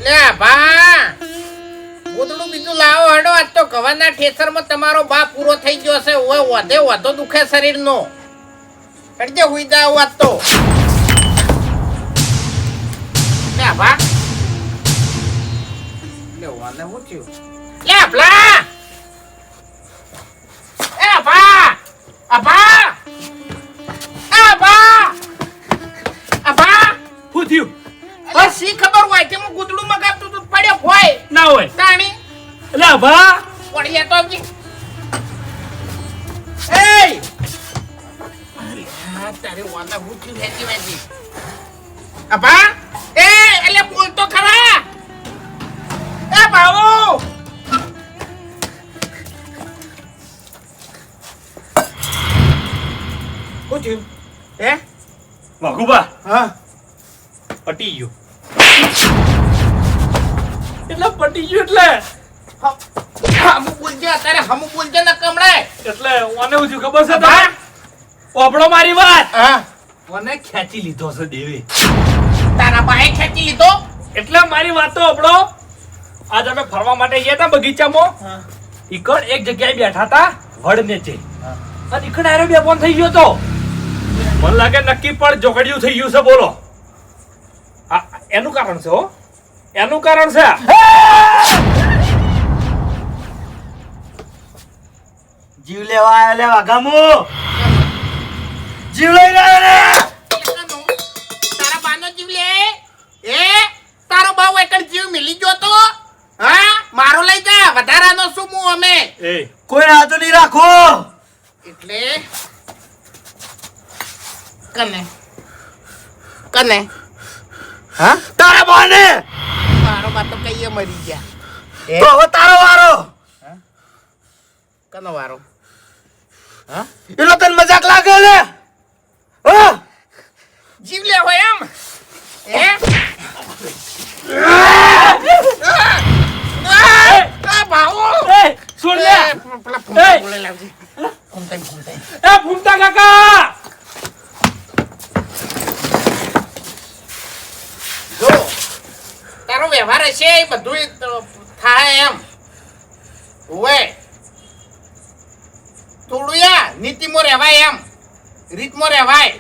લે બા ગોદડું બીજું લાવો હડો. આજ તો ગવાના ઠેસરમાં તમારો બા પૂરો થઈ ગયો છે. ઓય વધે વધો દુખે શરીરનો. હડજે હુઈ જાવ આજ તો. લે બા લે વાલે હું થયું? લે ભલા એ બા અબા અબા અબા શું થયું? અરે સી ખબર હોય કે હું ગુદડું મગાવતું તું પડ્યો હોય ના હોય તાણી એટલે ભા પડ્યા તો જી એ અરે તારે વાલા હું થયું વેચી વેચી અબા એ એટલે બોલ તો ખરા એ બાવો શું થયું હે વાઘુબા હા પટી ગયું એટલે પટી ગયું એટલે હમુ બોલજે અત્યારે હમુ બોલજે ને કમળાય એટલે ઓને હું થયું ખબર છે તને? ઓભળો મારી વાત. હા ઓને ખેંચી લીધો છે દેવે. તારા બાએ ખેંચી લીધો એટલે મારી વાત તો ઓભળો. આજ અમે ફરવા માટે ગયા હતા બગીચામાં. ઈકડ એક જગ્યાએ બેઠા હતા વડ નીચે. અને ઈકડ આરો બે ફોન થઈ ગયો તો. મને લાગે નક્કી પણ જોગડિયું થઈ ગયું છે. બોલો આ એનું કારણ છે. હો એનું કારણ છે. જીવ લેવા આયા લે વાઘામુ જીવ લઈ રહ્યો રે તારા બાનો જીવ લે એ તારો બાવ એકડ જીવ મિલી ગયો તો હા મારો લઈ જા વધારાનો શું હું અમે એ કોઈ હાથ નહીં રાખો એટલે કને કને હા તારા બાને મારો બા તો કઈએ મરી ગયા તો હવે તારો વારો કનો વારો એનો તને મજાક લાગે લે હા જીવ લે હોય એમ એ ભાવો એ છોડ લે. પેલા ફૂમતા એ! બોલે લાવજી ફૂમતા એ ફૂમતા કાકા જો તારો વ્યવહાર હશે એ બધું થાય એમ ઓએ થોડું યા નીતિમાં રહેવાય એમ રીતમાં રહેવાય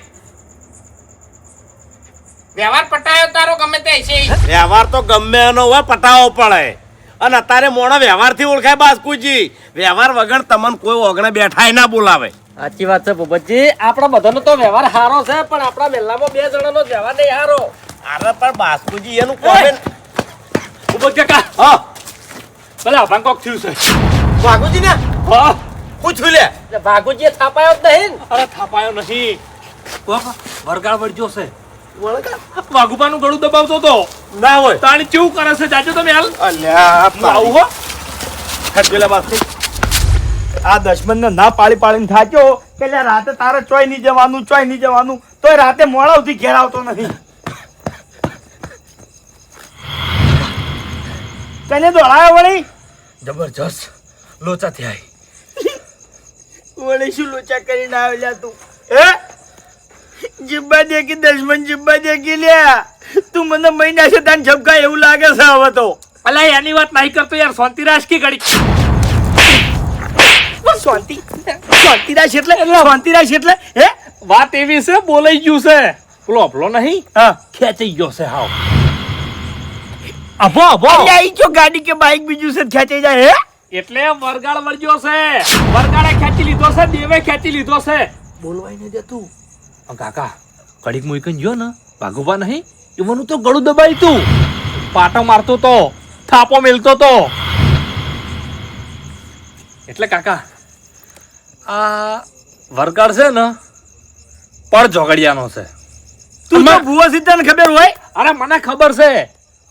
વ્યવહાર પટાયો તારો ગમે તે હશે વ્યવહાર તો ગમે એનો હોય પટાવો પડે અને અત્યારે મોણો વ્યવહારથી ઓળખાય બાસ્કુજી. વ્યવહાર વગર તમને કોઈ ઓગણે બેઠાય ના બોલાવે. સાચી વાત છે ભૂપતજી. આપણા બધાનો તો વ્યવહાર સારો છે પણ આપણા મહેલામાં બે જણાનો વ્યવહાર નહીં સારો. અરે પણ બાસ્કુજી એનું કોમેન્ટ ઉભો કાકા હા ભલે આભાન કોક થયું છે. બાસ્કુજી ને હા પૂછ્યું લે એટલે ભાગુજીએ થાપાયો જ નહીં ને. અરે થાપાયો નથી. વરગાળ વળગ્યો છે. વાઘુબાનું ગળું દબાવતો તો ના હોય તાણી કેવું કરે છે જાજો તમે હાલ અલ્યા આવું હો ખડકેલા બાસ્કુ આ દશમનને ના પાડી પાડીને થાક્યો કે લે રાતે તારે ચોય નહીં જવાનું તોય રાતે મોડા સુધી ઘેર આવતો નથી તને દોડાયો વળી જબરજસ્ત લોચા થયા. વળી શું લોચા કરીને આવેલા તું એ જીબ્બા દેખી દશમન જીબ્બા દેખી લ્યા તું મને મહિના છે તને ઝબકા એવું લાગે છે હવે તો અલા એની વાત નહીં કરતો યાર શાંતિ રાખ કે ઘડી શાંતિરાજ એટલે હે વાત એવી છે બોલાઈ ગયું છે પેલો અભલો નહીં હા ખેંચાઈ ગયો છે હાવ અભો અભો અલ્યા ઈ જો ગાડી કે બાઈક બીજું છે ખેંચાઈ જાય હે એટલે વરગાળ વળગ્યો છે વરગાળે ખેંચી લીધો છે દેવે ખેંચી લીધો છે બોલવાય નહીં દેતું કાકા કડીક મુઈકન ગયો ને ભાગુબા નહીં એવાનું તો ગળું દબાઈ તું પાટો મારતો તો થાપો મેલતો તો એટલે કાકા આ વરગાળ છે ને પણ જોગડિયાનો છે તું તો ભૂવો સીધા ને ખબર હોય અરે મને ખબર છે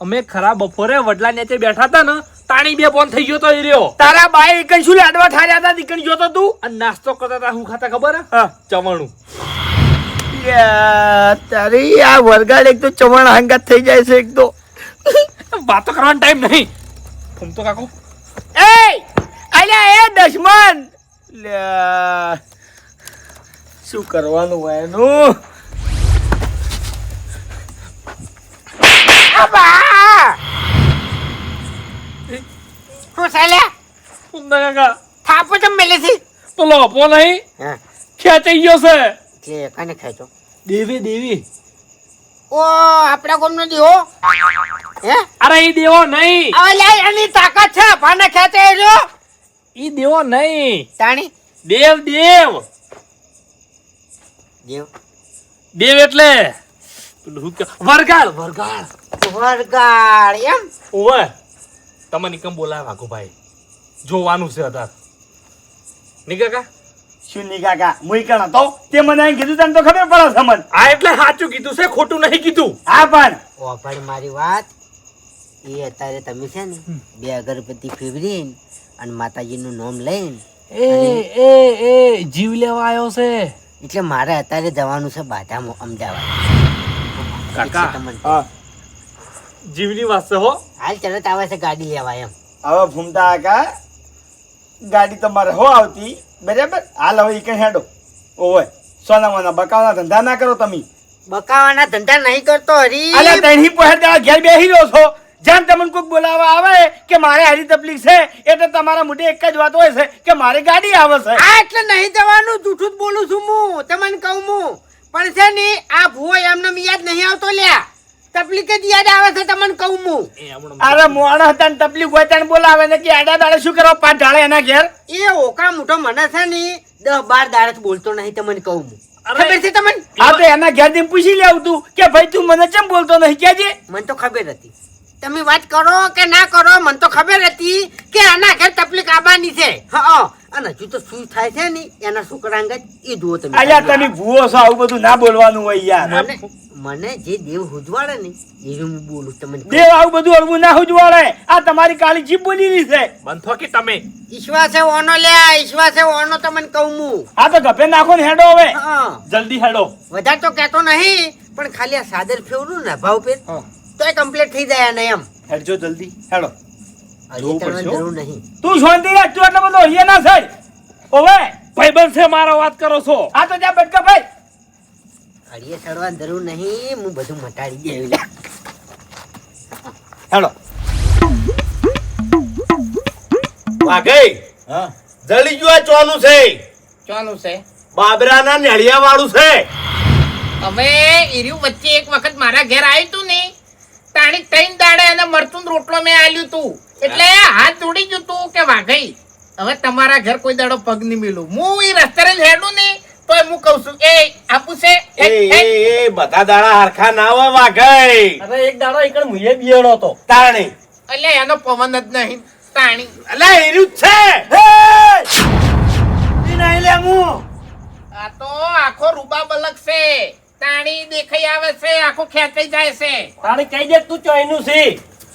અમે ખરા બપોરે વડલા નીચે બેઠા હતા ને તાણી બે ફોન થઈ ગયો તો એ રહ્યો તારા બાઈ એકન શું લાડવા ઠાર્યા હતા દીકન જોતો તું અને નાસ્તો કરતા હતા હું ખાતા ખબર હે હા ચવાણું તારી આ વરગાડ એક તો ચવણ હંગાત થઈ જાય છે એક તો વાતો કરવાનો ટાઈમ નહીં ફૂમ તો કાકો એ અલ્યા એ દશમન લ્યા શું કરવાનું હોય એનું અબા હું સાલ્યા ઉમદા કાકા થાપો ચમ મેલે છે પેલો અપો નહીં હા ખેંચાઈ ગયો છે કે કને ખેંચો દેવી દેવી ઓ આપડા કોમ નો દીવો હે અરે ઈ દેવો નહીં હવે લે એની તાકાત છે ભાને ખેંચે જો ઈ દેવો નહીં તાણી દેવ દેવ દેવ દેવ એટલે પેલું શું કે વરગાળ વરગાળ વરગાળ એમ ઓવે તમને કેમ બોલાવે વાઘુભાઈ જોવાનું છે અત્યારે ની કાકા શું ની કાકા મુઈ કણ હતો તે મને અહીં કીધું તને તો ખબર પડે છે મને આ એટલે સાચું કીધું છે ખોટું નહીં કીધું હા પણ ઓ પણ મારી વાત એ અત્યારે તમે છે ને બે અગરબત્તી ફેરવીને અને માતાજીનું નામ લઈને એ એ જીવ લેવા આવ્યો છે એટલે મારે અત્યારે જવાનું છે બાધામાં અમદાવાદ કાકા તમને હા જીવની વાત છે હો હાલ તરત આવે છે ગાડી લેવા એમ હવે ભૂમતા કાકા ગાડી તમારે હો આવતી બરાબર હાલ હવે ઈ કઈ હેડો ઓય સોનામાના બકાવાના ધંધા ના કરો તમે બકાવાના ધંધા નહીં કરતો હરી અલ્યા તઈ પહેર દાડા ઘેર બેહી રહ્યો છો જાન તમને કોઈક બોલાવવા આવે કે મારે હારી તકલીફ છે એટલે તમારા મોઢે એક જ વાત હોય છે કે મારે ગાડી આવે છે આ એટલે નહીં જવાનું જૂઠું જ બોલું છું હું તમને કહું હું પણ છે ને આ ભૂવો એમને યાદ નહીં આવતો લ્યા તકલીફ જ યાદ આવે છે તમને કહું હું એ હમણાં અરે મોણા હતા ને તકલીફ હોય તને બોલાવે ને કે આડા દાડે શું કરવા પાટ ઢાળે એના ઘેર એ ઓકા મોટો મને છે ને 10-12 દાડે બોલતો નહીં તમને કહું હું અરે, ખબર છે તમને આ તો એના ઘેર થી પૂછી લેવું તું કે ભાઈ તું મને કેમ બોલતો નહીં કેજે મને તો ખબર હતી તમે વાત કરો કે ના કરો મને તો ખબર હતી કે આના ઘેર તકલીફ આવવાની છે હા અને હજુ તો શું થાય છે ને એના છોકરા અંગત એ જુઓ તમે અલ્યા તમે ભૂવો છો આવું બધું ના બોલવાનું હોય યાર મને જે દેવ હુજવાડે ને એ હું બોલું તમને કહું. દેવ આવું બધું હળવું ના ઉજવાડે આ તમારી કાળી જીભ બોલીલી છે બંધો કે તમે ઈશ્વાસે ઓનો લ્યા ઈશ્વાસે ઓનો તમને કહું હું આ તો ગભે નાખો ને હેડો હવે હા જલ્દી હેડો વધારે તો કહેતો નહીં પણ ખાલી આ સાદર ફેવરું ને ભાવ પેર તો એ કમ્પ્લીટ થઈ જાય ને એમ હેડજો જલ્દી હેડો હજી તરવાની જરૂર નહીં તું શાંતિ રાખ તું એટલો બધો અહીંયા ના થાય ઓવે ભાઈબંધ છે મારો વાત કરો છો આ તો ત્યાં બટકા ભાઈ હળીએ ચડવાની જરૂર નહીં હું બધું મટાડી દેવી લે હેડો વાઘઈ હા જળી ગયું આ ચોનું છે ચાલુ છે બાબરાના નેળિયા વાળું છે હવે ઈર્યું વચ્ચે એક વખત મારા ઘેર આવ્યું તું ને તાણી 3 દાડે એને મરતું ને રોટલો મેં આલ્યું તું એટલે હાથ જોડી ગયું તું કે વાઘઈ હવે તમારા ઘર કોઈ દાડો પગ નહીં મિલું હું ઈ રસ્તે જ હેડું ને તો હું કહું છું એ આપું છે એ બધા દાડા હરખા ના હોય વાઘઈ અરે એક દાડો એકણ મુએ બિયાણો હતો તાણી એટલે એનો પવન જ નહીં તાણી અલે એર્યું જ છે ઈ નહીં લે હું આ તો આખો રૂબા બલક છે તાણી દેખાઈ આવે છે આખો ખેંચાઈ જાય છે તાણે કહી દે તું ચોઈનું છે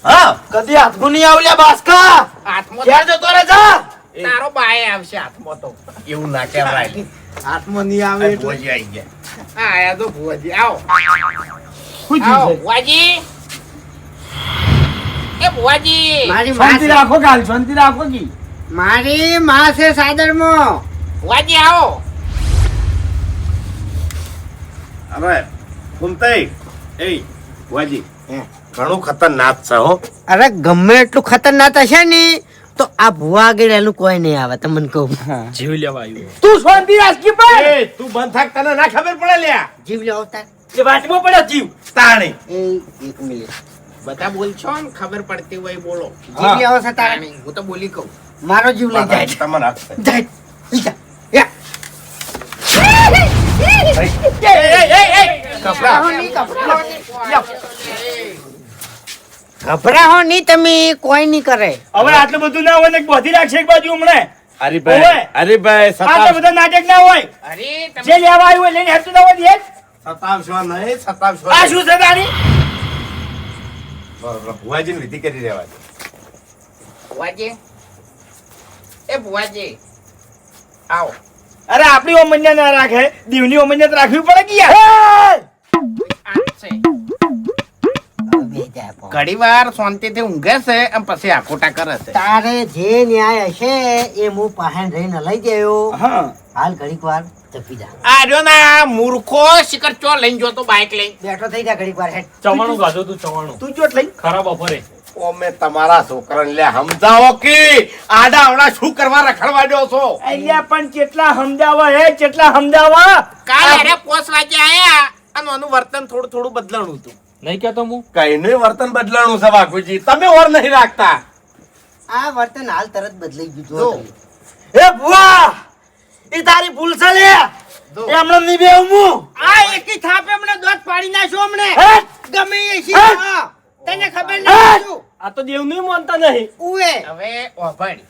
હા કદી હાથમાં નહીં આવલ્યા બાસ્કા હાથમાં ઘેર જતો રહે જા તારો બાય આવશે હાથમાં તો એવું ના કહેવાય હાથમાં નહીં આવે ભોજી આઈ ગયા હા આયા તો ભુવાજી આવો શું આવો છે ભુવાજી એ ભુવાજી મારી શાંતિ રાખો ગાલ શાંતિ રાખો કી મારી માં છે સાદરમાં ભુવાજી આવો અરે ફૂમતાઈ એ ભુવાજી ઘણું ખતરનાક છે હો અરે ગમે એટલું ખતરનાક હશે ને તો આ ભુવા આગળ એનું કોઈ નહીં આવે તમને કહું જીવ લેવા આવ્યો તું શાંતિ રાખી પર એ તું બંધ થાક તને ના ખબર પડે લ્યા જીવ લેવો તાર એ વાટમાં પડ્યો જીવ તાણી એ એક મિનિટ બધા બોલશો ને ખબર પડતી હોય બોલો હા. જીવ લેવો છે તારે હું તો બોલી કહું મારો જીવ લઈ જાય તમને આપશે. જાય જા. યા. ગભરાહો નહીં, ગભરાહો નહીં. ગભરાહો નહીં તમે કોઈ નહીં કરે હવે આટલું બધું ના હોય ને બધી રાખશે એક બાજુ હમણે હરીભાઈ ઓવે. હરીભાઈ આટલું બધા નાટક ના હોય અરે તમે જે લેવા આવ્યું હોય લઈને હેડતું ના હોય દે સતાવશો નહીં સતાવશો આ શું છે તારી ભુવાજીની વિધિ કરી રહેવા દે. ભુવાજી એ ભુવાજી આવો અરે આપણી ઓમન્યા ના રાખે દીવની ઓમન્યા તો રાખવી પડે કે યાર આ છે ઘડી વાર શાંતિથી ઊંઘે છે અને પછી આખોટા કરે છે તારે જે ન્યાય હશે એ હું પાહન રહીને લઈ ગયો હા હાલ ઘડીક વાર જપી જા આ રહ્યો ના મૂર્ખો શિખર ચો લઈને જો તો બાઈક લઈને બેઠો થઈ જા ઘડીક વાર હેડ ચવાણું ગાધું તું ચવાણું તું ચોટ લઈ ખરાબ બપોરે ઓમે તમારા છોકરાને લે સમજાવો કે આડા આવડા શું કરવા રખડવા દો છો? અલ્યા પણ કેટલા સમજાવા હે કેટલા સમજાવા કાલે એને પોસ વાગે આયા અને આનું વર્તન થોડું થોડું બદલાણું હતું. નહીં કહેતો હું કઈનું વર્તન બદલાણું છે વાઘુજી, તમે ઓર નહીં રાખતા. આ વર્તન હાલ તરત બદલાઈ ગયું જો. જો તમે. એ ભુવા ઈ તારી ભૂલ છે લે જો. એ હમણાં નહીં બેહું હું આ એકી થાપે હમણે દોત પાડી નાખ્યો હમણે હે? ગમે એ છે હે? હા. તને ખબર હે? નથી શું? આ તો દેવ નહીં માનતા નહીં. ઉવે હવે ઓભાડી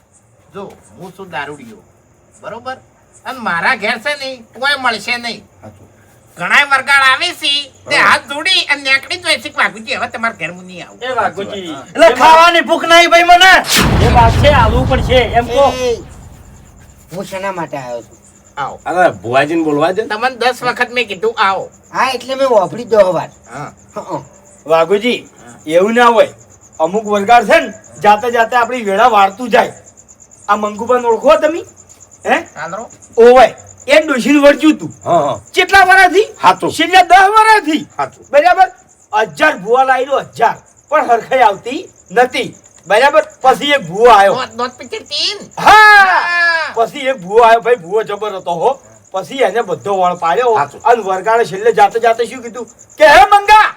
જો હું છું દારૂડિયો બરોબર અને મારા ઘેર છે નહીં કોઈ મળશે નહીં. ઘણાય વરગાડ આવે છે તે હાથ જોડી અને નેકડી જ હોય છે કે વાઘુજી હવે તમારા ઘેર હું નહીં આવું. એ વાઘુજી એટલે ખાવાની ભૂખ નહીં ભાઈ મને એ વાત છે આલવું પડશે એમ કહો. એ, હું શેના માટે આવ્યો છું આવો અરે ભુવાજીને બોલવા દે. તમને 10 વખત મેં કીધું આવો. હા એટલે મેં વાપરી દો વાત હા વાઘુજી એવું ના હોય અમુક વરગાડ છે ને જાતે જાતે આપણી વેળા વાળતું જાય આ મંગુબાને ઓળખો તમે હે ચાલો ઓવાય એ ડોશીને વળજ્યું તું હા હા કેટલા વર્ષથી હાચું. છેલ્લા 10 વર્ષથી હાચું. બરાબર 1000 ભૂવા લાવ્યો 1000 પણ હરખાઈ આવતી નથી બરાબર પછી એક ભૂવો આવ્યો નોટ પિક્ચર તીન હા પછી એક ભૂવો આવ્યો ભાઈ ભૂવો જબર હતો હો પછી એને બધો વળ પાડ્યો હાચું. અને વરગાડે છેલ્લે જાતે જાતે શું કીધું કે હે મંગા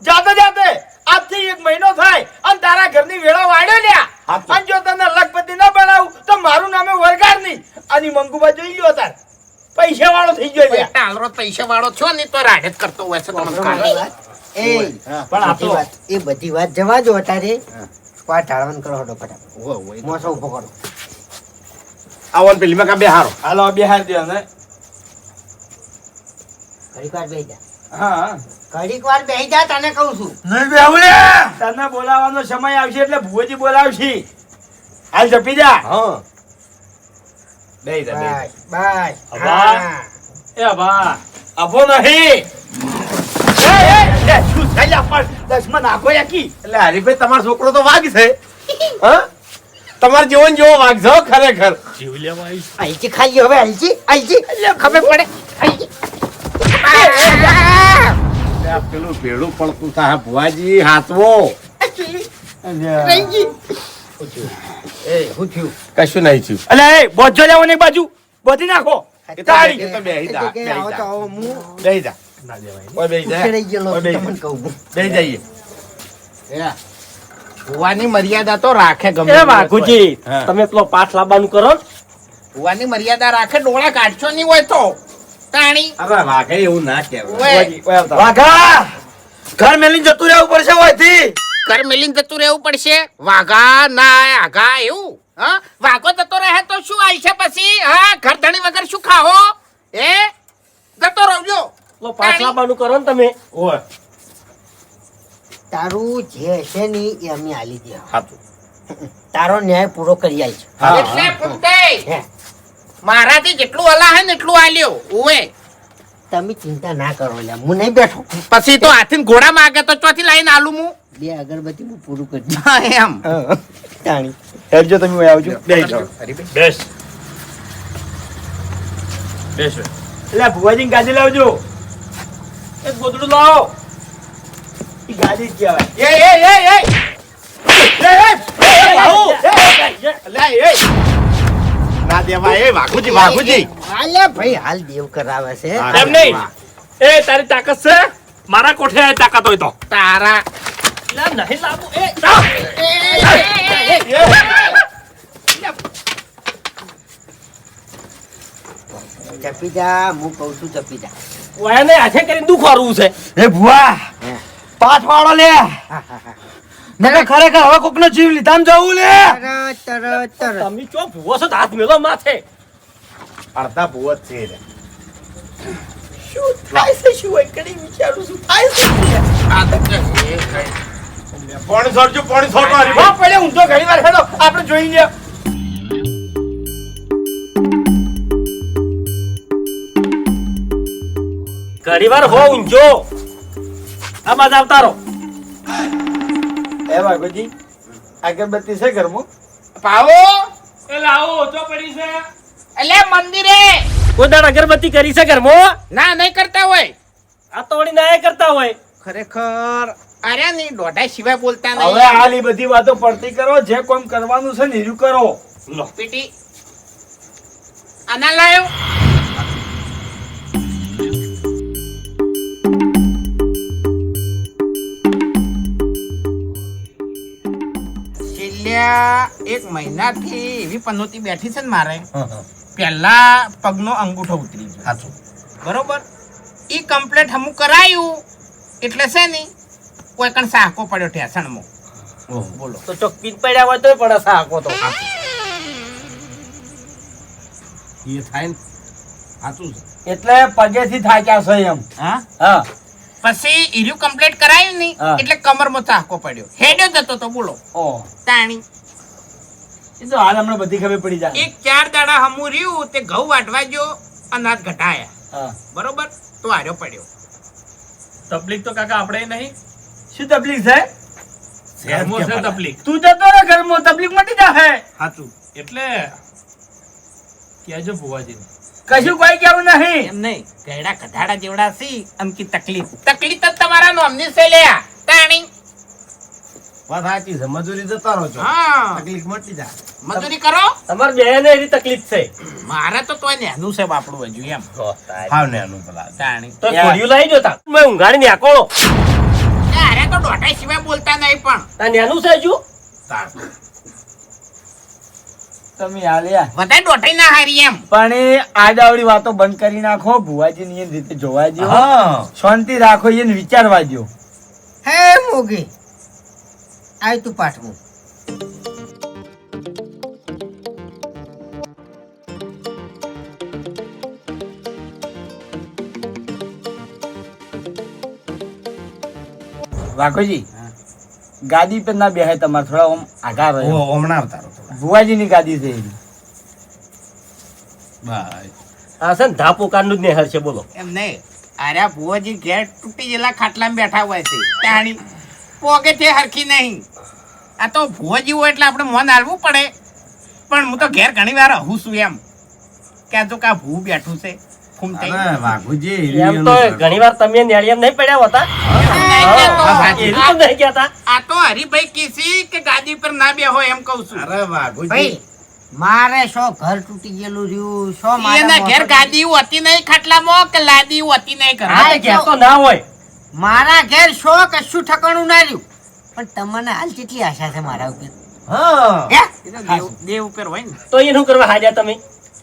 જાતે જાતે આજથી 1 મહિનો થાય અને તારા ઘરની વેળા વાળ્યો લ્યા હાચું. અને જો તને લખપતિ ન બનાવું તો મારું નામે વરગાડ નહીં અને મંગુબા જોઈ લ્યો તાર પૈસા વાળો થઈ ગયો લ્યા ટાલરો પૈસા વાળો છો ને તો રાડ જ કરતો હોય છે તમને ખાલી. એ પણ આ તો એ બધી વાત જવા દો તારે વાત ઢાળવાનું કરો હડો ફટાફટ મોસો ઉભો કરો આવન પેલી માં કા બે હારો. હાલો બેહાર દે ને ઘડીક વાર બેહી જા હા ઘડીક વાર બેહી જા તને કહું છું નહીં બેહુલે તને બોલાવવાનો સમય આવશે એટલે ભુવોજી બોલાવશે હાલ જપી જા હા બેહી જા, બેહી જા. બસ બસ અబ్బા. હા. એ બા અભો નહીં શું થયા પણ દસમાં નાખો યાકી એટલે હરીભાઈ તમારો છોકરો તો વાઘ છે હા તમારે જેવો ને જેવો વાઘ છે હો, ખરેખર. જીવ લેવા આવી. આઈજી ખાઈ હવે આઈજી ખબર પડે આ પેલું ભેડું પડતું થાય ભુવાજી હાથવો. એ હું થયું કશું નહીં થયું. અલે એ બોજો લેવો ને એક બાજુ બોધી નાખો એ તો તાળી. એ તો બેહી જા, કે બેહી આવો તો જા. આવો હું બેહી જા. ના દેવાય. ઓય બેહી જા. ઉછેરાઈ ગયેલો ઓય છું, બેહી તમને જા. કહું હું. બેહી જઈએ. ભુવાની મર્યાદા તો રાખે ગમે એ તે વાઘુજી હા. તમે પેલો પાઠ લાવવાનું કરો ને. ભુવાની મર્યાદા રાખે ડોળા કાઢશો નહીં હોય તો તાણી અરે વાઘે એવું ના કહેવાય. ઓય, વાઘા ઘર મેલીને જતું રહેવું પડશે હોયથી ઘર મેલીને જતું રહેવું પડશે વાઘા ના આઘા એવું હા વાઘો જતો રહે તો શું આલશે પછી હા ઘર ધણી વગર શું ખાઓ એ જતો રહેજો પેલો પાઠ લાવવાનું કરો ને તમે. ઓય તારું જે હશે ને એ અમે આલી દે હાચું. તારો ન્યાય પૂરો કરી આલ છે હા, એટલે હા. પૂછતે હે મારાથી જેટલું હલા હે ને એટલું આલ્યો ઓએ તમે ચિંતા ના કરો લ્યા હું નહીં બેઠો પછી તો હાથીને ઘોડા માગે તો ચોથી લાઈન આલું હું 2 અગરબત્તી હું પૂરું કરી દઉં હા, એમ તાણી હેડજો તમે ઓય આવજો બેહી જાઓ. બેસ બેસ એટલે ભુવાજીને ગાડી લાવજો એક ગોદડું લાવો. ઈ ગાડી જ કહેવાય એ એ એ એ અલ્યા, એ. ના દેવાય એ વાઘુજી વાઘુજી. હાલે ભાઈ હાલ દેવ કરાવે છે હા. એમ નહીં. એ તારી તાકાત છે મારા કોઠે આ તાકાત હોય તો. તારા લા, નહીં લાવું. એ ચપી જા હું કહું છું ચપી જા વાયાને હાથે કરીને દુખ વાળવું છે. એ ભુવા હે. પાઠ વાળો લે હા, હા, હા. નકર ખરેખર હવે કોકનો જીવ લીધામ જવું લે તરત તમે ચો ભૂવો છો તો હાથ મેલો માથે. અડધા ભૂવો જ છે રે. પાણી છોડજો, પાણી છોડો હરીભાઈ. હા પહેલે ઊંધો ઘણી વાર હેડો આપણે જોઈ લે ઘણી વાર હો ઊંઝો આ બાજ આવતા રહો. એ વાઘોજી અગરબત્તી છે ઘરમાં પાવો એ લાવો ચો પડી છે. એટલે મંદિરે કોઈ દાડ અગરબત્તી કરી છે ઘરમાં? ના નહીં કરતા હોય આ તો વળી ના કરતા હોય. ખરેખર અરે નહીં દોઢા સિવાય બોલતા હવે નહીં હાલ ઈ બધી વાતો પડતી કરો, જે કોમ કરવાનું છે ને એરું કરો. લો પીટી આના લાયો છેલ્લા એક મહિનાથી એવી પનોતી બેઠી છે ને મારે પહેલા પગનો અંગૂઠો ઉતરી ગયો સાચું. બરોબર ઈ કમ્પ્લેટ હમું કરાયું એટલે છે ને કોઈ કણ સાહકો પડ્યો ઠેસણમાં બોલો તો ચોક્કીન પડ્યા હોય તોય પડે સાકો તો એ થાય ને સાચું છે. એટલે પગેથી થાક્યા છે એમ. હા હા પછી ઈર્યું કમ્પ્લીટ કરાયું નહીં હા. એટલે કમરમાં ચાહકો પડ્યો હેડ્યો જતો તો બોલો ઓ તાણી એ તો હાલ હમણાં બધી ખબર પડી જાય. એક 4 દાડા હમું રહ્યું તે ઘઉં વાટવા ગયો અનાજ ઘટાયા હા. બરોબર તો હાર્યો પડ્યો તકલીફ તો કાકા આપણે નહીં શું તકલીફ છે? ઘરમાં છે કે ભલા. તકલીફ તું જતો રે ઘરમાં, તકલીફ મટી જાહે. સાચું. એટલે કહેજો ભુવાજીને કશું કોઈ કેવું નહીં. એમ નહીં ગયડા કઢાડા જેવડા સી અમકી તકલીફ તકલીફ જ તમારા નોમની છે લ્યા તાણી વાત સાચી છે. મજૂરી જતા રહો છો, હા તકલીફ મટી જાય. મજૂરી કરો તમારે બેને એવી તકલીફ છે મારે તો તોય નેનું છે બાપડું હજુ એમ હાવ ને આનું પેલા. તાણી તો ઘોડિયું લાવી જોતા મેં ઊંઘાડી નાખોળો અરે તો દોઢા સિવાય બોલતા નહીં પણ તા નેનું છે હજુ તાર. તમે હાલ્યા વધારે દોઢાઈ ના હારી એમ પણ એ આડાવડી વાતો બંધ કરી નાખો. ભુવાજીની એ રીતે જોવા દો, હા શાંતિ રાખો, એને વિચારવા દો. હે મોગી આય તું પાઠવું વાઘોજી ગાદી પર ના બેહાય, તમારે થોડા આમ આઘા રહે. ઓ, હમણાં આવતા રહો થોડા. ભુવાજીની ગાદી છે એની. બસ. આ છે ને ધાપોકારનું જ નેહર છે બોલો એમ નહીં અરે ભુવાજી ઘેર તૂટી ગયેલા ખાટલામાં બેઠા હોય છે તાણી પોગે તે હરખી નહીં આ તો ભુવાજી હોય એટલે આપણે મન હાલવું પડે પણ હું તો ઘેર ઘણી વાર રહું છું એમ કે આ જો કા ભૂ બેઠું છે ફૂમતાઈ. અરે વાઘુજી, એમ તો ઘણી વાર તમે નેળિયામ નહીં પડ્યા હોતા એમ નહીં કહેતો. એનું તો નહીં કહેતા આ તો હરિભાઈ કીસી કે ગાદી પર ના બેહો એમ કહું છું અરે વાઘુજી, ભાઈ મારે શો ઘર તૂટી ગયેલું રહ્યું, શો મારે એના ઘેર મોટર- ગાદી હોતી નહીં ખાટલામાં કે લાદી હોતી નહીં ઘરમાં. આ તો કહેતો ના હોય મારા ઘેર શો કશું ઠકાણું ના રહ્યું, પણ તમને હાલ કેટલી આશા છે મારા ઉપર? હા હે? એ તો દેવ દેવ ઉપર હોય ને તો એનું કરવા હાજ્યા તમે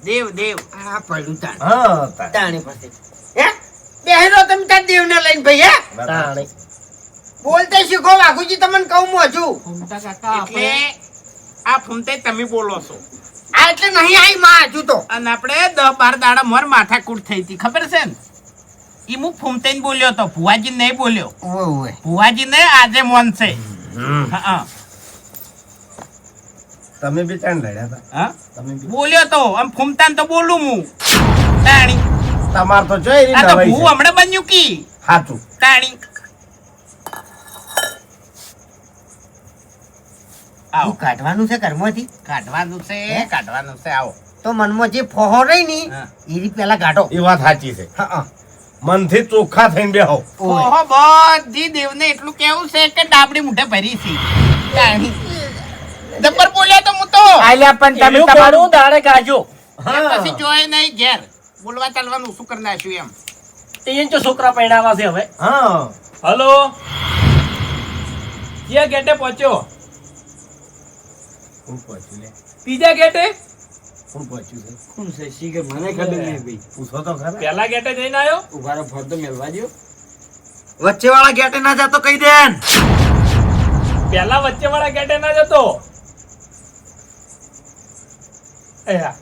દેવ દેવ આ પડ્યું તાણ. હા તાર. તાણી પછી હે બેહરો તમે તાર દેવને લઈને ભાઈ હે તાણે. બોલતે શીખો વાઘુજી, તમને કહું હું હજુ એટલે આ ફૂમતાઈ તમે બોલો છો આ એટલે નહીં આઈ માં હજુ તો અને આપણે 10-12 દાડા મોર માથાકૂટ થઈ હતી ખબર છે ને ઈ હું ફૂમતાઈને બોલ્યો તો ભુવાજી નહીં બોલ્યો ઓય ઓય ભુવાજી ને આજે મોન છે હા તમે બી ત્રણ લડ્યા હતા. હા તમે બી. બોલ્યો તો આમ ફૂમતાને તો બોલું હું તાણી તમાર તો જોઈ રહી આ તો નવાઈ ભૂ છે. હમણાં બન્યું કી સાચું. તાણી આવો હું કાઢવાનું છે ઘરમાંથી, કાઢવાનું છે કાઢવાનું છે આવો તો મનમાં જે ફોહો રહી ની હા. એ રી પેલા કાઢો. એ વાત સાચી છે. હા મનથી ચોખ્ખા થઈને બેહો. ઓય ઓહો બધી દેવને એટલું કેવું છે કે ડાબડી મુઠે ભરી છે તાણી જબર બોલ્યો તો હું તો આલ્યા પણ તમે એનું તમારું કોનું દાડે કાઢજો એમ પછી જોયે નહીં ઘેર બોલવા ચાલવાનું શું કરી નાખ્યું એમ એને તો છોકરા પરણાવા છે હવે હા હલો ક્યાં ગેટે પહોંચ્યો હું પહોંચ્યું લે. ત્રીજા ગેટે હું પહોંચ્યું છે. કોણ છે? શી કે મને ખબર નહીં ભાઈ. પૂછો તો ખરા. પહેલા ગેટે જઈને આવ્યો ઉભા રહો, ફોન તો મેલવા દ્યો. વચ્ચે વાળા ગેટે ના જાતો કહી દેન. પહેલા વચ્ચે વાળા ગેટે ના જતો એ હા.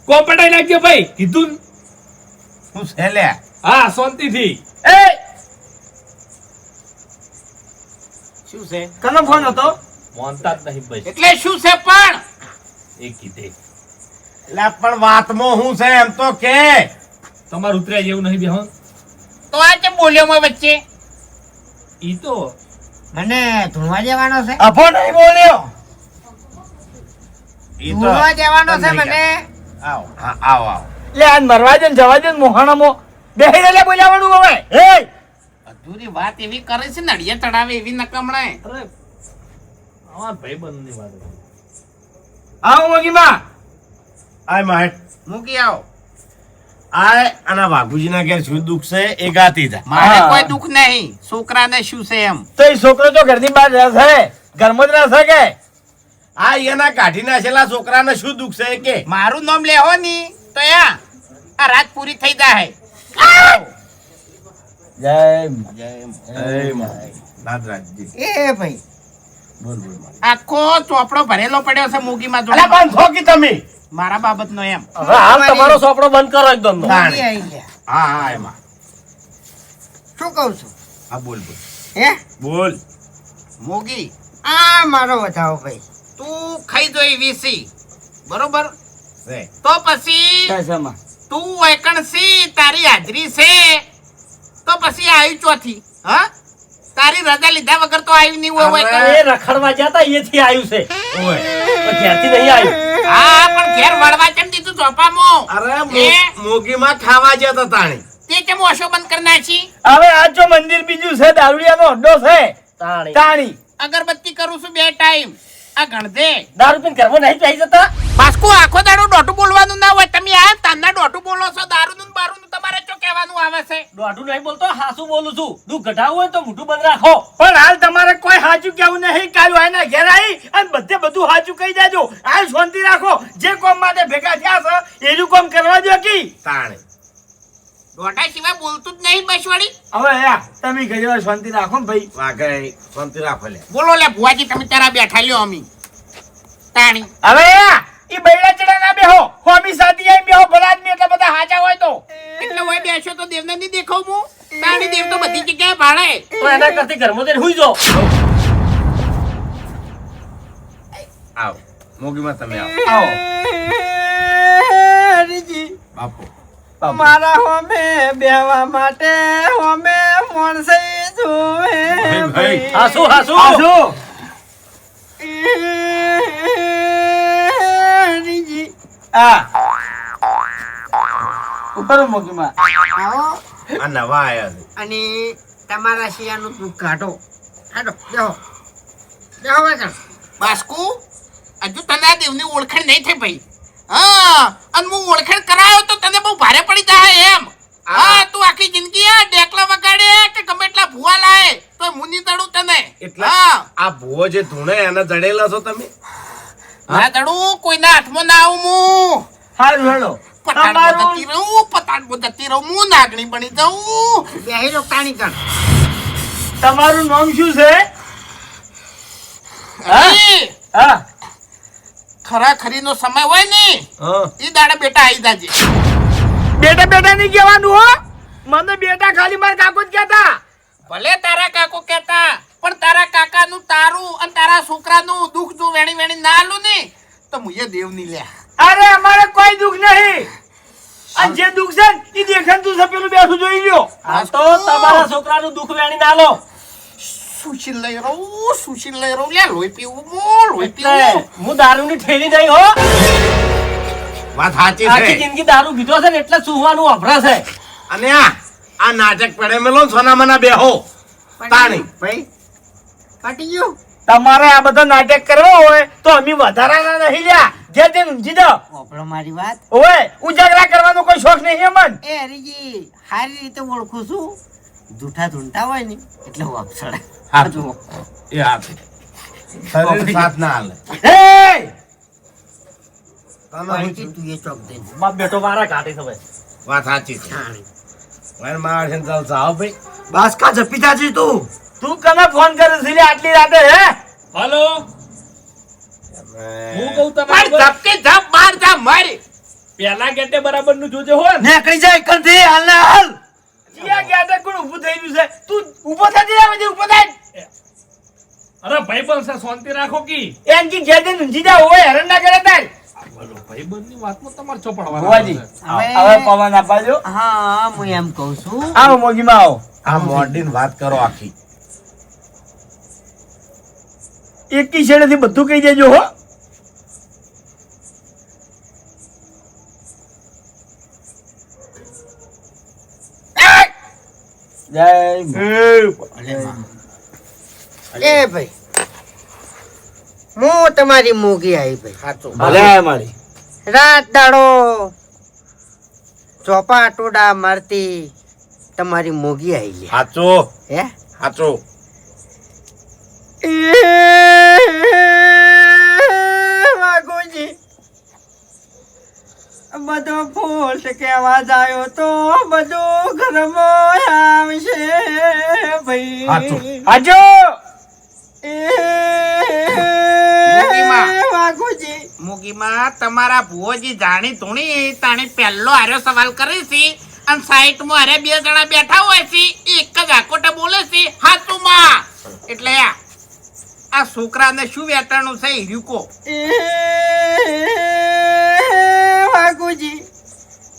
કોમ પટાઈ નાખ્યો ભાઈ કીધું ને. હું છે લે. હા શાંતિથી એ શું છે કનો ફોન હતો? મોનતા જ નહીં ભાઈ એટલે શું છે પણ એ કીધે લે પણ વાતમાં હું છે એમ તો કે. તમારું ઉતર્યા જેવું નહીં બેહો તો આ કેમ બોલ્યો મેં વચ્ચે ઈ તો મને ધૂણવા જવાનો છે, અફો નહીં બોલ્યો. ઈ તો ધૂણવા જવાનો છે તમને મને. આવો. હા આવો આવો. લે આ મરવા દે ને જવા દે ને મોહાણામાં. બેહી રહેલે બોલાવાનું હવે એ અધૂરી વાત એવી કરે છે નડિયા ચડાવે એવી નકમણાય. અરે આવા ભાઈબંધની વાત હતી. આવો મોગીમાં આય માહેટ મૂકી આવો. આય આના વાઘુજીના ઘેર શું દુઃખ છે એ ગાતી જા. મારે હા. કોઈ દુઃખ નહીં, છોકરાને શું છે એમ. તો એ છોકરો તો ઘરની બહાર રહેશે ઘરમાં જ રહેશે કે આ એના કાઢી નાખેલા છોકરાને શું દુઃખ છે એ કે મારું નામ લેવો ની તો આ રાત પૂરી થઈ જાય. જય નાથરાજજી એ ભાઈ બોલ બોલ આખો ચોપડો ભરેલો પડ્યો છે મૂગીમાં અલા જોડે. પણ થોકી તમે મારા બાબતનો એમ. હવે હાલ તમારો સોપડો બંધ કરો એકદમ નો. મોગી આઈ ગયા. હા હા એમાં શું કહું છું હા બોલ બોલ હે બોલ મૂગી આ મારો વધાવો ભાઈ તું ખાઈ જોઈ વીસી બરોબર, છે તો પછી તું વૈકણસી તારી હાજરી છે તો પછી આવ્યું ચોથી. હા તારી રજા લીધા વગર તો આવ્યું નહીં હોય વૈકણ. એ રખડવા જતા એથી આવ્યું છે ઓય પણ ઘેરથી નહીં આવ્યું. હા પણ ઘેર વળવા કેમ દીધું ચોપામાં? અરે એ? મોગીમાં ખાવા જતો તાણી તે કેમ ઓશો બંધ કરી નાખી? હવે આ જો મંદિર બીજું છે દારૂડિયાનો અડ્ડો છે તાણી. તાણી અગરબત્તી કરું છું 2 ટાઈમ. આ ગણદે દારૂ પીને ઘરમાં નહીં પી જતા. બાસ્કુ આખો દાડો દોઢું બોલવાનું ના હોય. તમે આ તાના દોઢું બોલો છો. દારૂનું ને બારૂનું તમારે શું કહેવાનું આવે છે? દોઢું નહીં બોલતો હાસું બોલું છું. દુઃખ ઘટાડવું હોય તો મોઢું બંધ રાખો. પણ હાલ તમારે કોઈ સાચું કેવું નહીં કાલ એના ઘેર આવી અને બધે બધું સાચું કહી દેજો હાલ શાંતિ રાખો જે કોમ માટે ભેગા થયા છે એનું કામ કરવા દો કી તાણી દોઢા સિવાય બોલતું જ નહીં બસવાડી. હવે યા તમે ઘણી શાંતિ રાખો ને ભાઈ વાઘાઈ શાંતિ રાખો લે બોલો લે ભુવાજી, તમે તારા બેઠા લ્યો અમી તાણી. હવે યા ઈ બૈરા ચડા ના બેહો હોમી સાથી આઈ બેહો ભલા આદમી એટલે બધા હાચા હોય તો એટલે હોય બેસો તો દેવને નહીં દેખાવ હું. તાણી દેવ તો બધી જગ્યાએ ભાડે. તો એના કરતી ઘરમાં જઈને હુઈ જાઓ. આવો મોગીમાં તમે આવો આવો હરીજી બાપુ મારા હોમે બેવા માટે હોમે મોણસે જોવે ભાઈ. હાસું હાસું. આજો હરીજી આ ઉપર મોગીમાં આવો આ નવા આયા છે અને તમારા શિયાનું દુઃખ કાઢો. હાલો બેહો બેહો વાગણ. બાસ્કુ હજુ તને આ દેવની ઓળખાણ નહીં થઈ ભાઈ. હા અને હું ઓળખાણ કરાયો તો તને બહુ ભારે પડી જાય એમ. હા તું આખી જિંદગી આ ડેકલા વગાડે કે ગમે એટલા ભૂવા લાય તો હું નહીં દડું તને. એટલે હા આ ભૂવો જે ધૂણે એને જડેલા છો તમે ના દડું કોઈના હાથમાં ના આવું હું. હારું હેડો પતાડ જતી રહું હું નાગણી બની જાઉં. બેહી લો પાણી કર. તમારું નામ શું છે હરી, હા ખરાખરીનો સમય હોય ને હા એ દાડે બેટા આવી જાજે. બેટા બેટા નહીં કહેવાનું હો મને બેટા ખાલી મારા કાકો જ કહેતા ભલે તારા કાકો કહેતા પણ તારા કાકાનું તારું અને તારા છોકરાનું દુઃખ જો વેણી વેણી ના આલું ને તો મુએ દેવ ની લ્યા. અરે અમારે કોઈ દુઃખ નહીં આ જે દુઃખ છે ને, ઈ દેખાતું છે પેલું બેઠું જોઈ લ્યો આ તો તમારા છોકરાનું દુઃખ વેણી ના લો. સુશીલ લઈ રહું લ્યા. લોહી પીવું હું, લોહી એટલે પીવું. હું દારૂની ઠેલી નહીં હો. વાત સાચી આખી છે જિંદગી દારૂ પીધો છે ને એટલે સુવાનું અભરા છે. અને આ નાટક પડે મેલો ને સોના મના બેહો તાણી ભાઈ પટી ગયું. તમારે આ બધા નાટક કરવા હોય તો અમે વધારાના નહીં લ્યા જે તે ઊંઘી દો ઓપડો મારી વાત. ઓય ઉજાગરા કરવાનો કોઈ શોખ નહીં અમન એ હરીજી સારી રીતે ઓળખું છું. જૂઠા ધૂંટા હોય ને એટલે હું અપસડે. હા જુઓ એ હા શરીર સાથ ના હાલે હે તમે પાણીથી તું એ ચોક દે. બાપ બેટો મારા કાઢી તમે. વાત સાચી છે વાયર માર છે ચાલ આવો ભાઈ બાસકા જપીતા છી તું કને ફોન કરે છે લે આટલી રાતે હે હાલો હું કહું પણ તમારે ધપકે ધપ માર જા મારી. પેલા ગેટે બરાબર નું જોજે હો ને. નીકળી જાય કંથી હાલ ને હાલ જીયા ગયા તે કોણ ઊભું થઈ ગયું છે તું ઊભો થઈ જા હવે ઊભો થાય અરે ભાઈબંધ છે શાંતિ રાખો કી. એનજી ઘેર દે ઊંઘી જા ઓય હેરાન ના કરે તાર બોલો ભાઈબંધની વાતમાં તમારે ચોપડવાનું ભુવાજી છે. હવે પવન આપજો હા હું એમ કહું છું. આવો મોગીમાં આવો આ મોડીન વાત કરો આખી એકી છેડેથી બધું કહી દેજો હો એ ભાઈ હું તમારી મોગી આવી ભાઈ સાચું ભલે મારી રાત દાડો ચોપા ટોડા મારતી તમારી મોગી આવી લે સાચું હે સાચું વાઘુજી બધો ફોલ્ટ કેવા જાયો તો બધું ઘરમાં આવશે ભાઈ આજો મોગીમાં. વાઘુજી મૂકીમાં તમારા ભુવોજી જાણી ધૂણી તાણી પહેલો હારો સવાલ કરે છે અને સાઈડમાં હારે બે જણા બેઠા હોય છે એ એક જ આકોટા બોલે છે હાથુમાં એટલે આ છોકરાને શું વેટાણું છે હીર્યું કો વાઘુજી